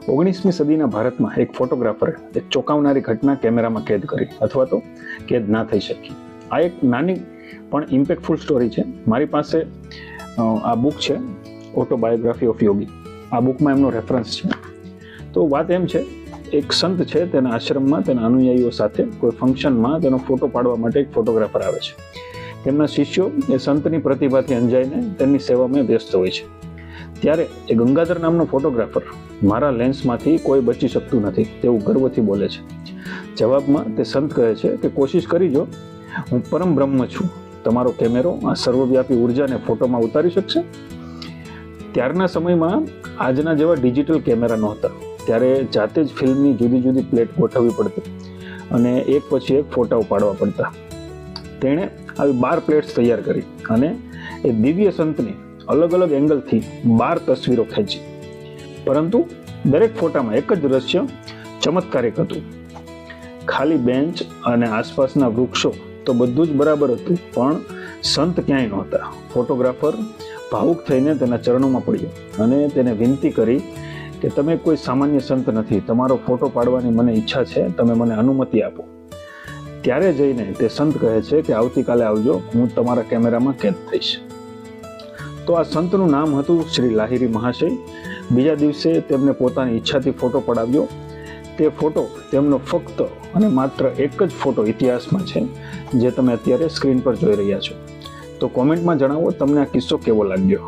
19મી સદીના ભારતમાં એક ફોટોગ્રાફરે એક ચોંકાવનારી ઘટના કેમેરામાં કેદ કરી અથવા તો કેદ ના થઈ શકી. આ એક નાની પણ ઇમ્પેક્ટફુલ સ્ટોરી છે. મારી પાસે આ બુક છે, ઓટોબાયોગ્રાફી ઓફ યોગી. આ બુકમાં એમનો રેફરન્સ છે. તો વાત એમ છે, એક સંત છે, તેના આશ્રમમાં તેના અનુયાયીઓ સાથે કોઈ ફંક્શનમાં તેનો ફોટો પાડવા માટે એક ફોટોગ્રાફર આવે છે. તેમના શિષ્યો એ સંતની પ્રતિભાથી અંજાઈને તેમની સેવામાં વ્યસ્ત હોય છે. ત્યારે એ ગંગાધર નામનો ફોટોગ્રાફર મારા લેન્સમાંથી કોઈ બચી શકતું નથી તેવું ગર્વથી બોલે છે. જવાબમાં તે સંત કહે છે કે કોશિશ કરીજો, હું પરમ બ્રહ્મ છું, તમારો કેમેરો આ સર્વવ્યાપી ઉર્જાને ફોટોમાં ઉતારી શકશે. ત્યારના સમયમાં આજના જેવા ડિજિટલ કેમેરા નહોતા. ત્યારે જાતે જ ફિલ્મની જુદી જુદી પ્લેટ ગોઠવવી પડતી અને એક પછી એક ફોટા પાડવા પડતા. તેણે આવી 12 પ્લેટ્સ તૈયાર કરી અને એ દિવ્ય સંતની અલગ અલગ એંગલથી 12 તસવીરો ખેંચી. પરંતુ દરેક ફોટામાં એક જ દ્રશ્ય ચમત્કારિક હતું. ખાલી બેન્ચ અને આસપાસના વૃક્ષો તો બધું જ બરાબર હતું, પણ સંત ક્યાંય નહોતા. ફોટોગ્રાફર ભાવુક થઈને તેના ચરણોમાં પડ્યો અને તેને વિનંતી કરી કે તમે કોઈ સામાન્ય સંત નથી, તમારો ફોટો પાડવાની મને ઈચ્છા છે, તમે મને અનુમતિ આપો. ત્યારે જઈને તે સંત કહે છે કે આવતીકાલે આવજો, હું તમારા કેમેરામાં કેદ થઈશ. તો આ સંતનું નામ હતું શ્રી લાહિરી મહાશય. બીજા દિવસે તેમને પોતાની ઈચ્છાથી ફોટો પડાવ્યો. તે ફોટો તેમનો ફક્ત અને માત્ર એક જ ફોટો ઇતિહાસમાં છે, જે તમે અત્યારે સ્ક્રીન પર જોઈ રહ્યા છો. તો કોમેન્ટમાં જણાવો તમને આ કિસ્સો કેવો લાગ્યો.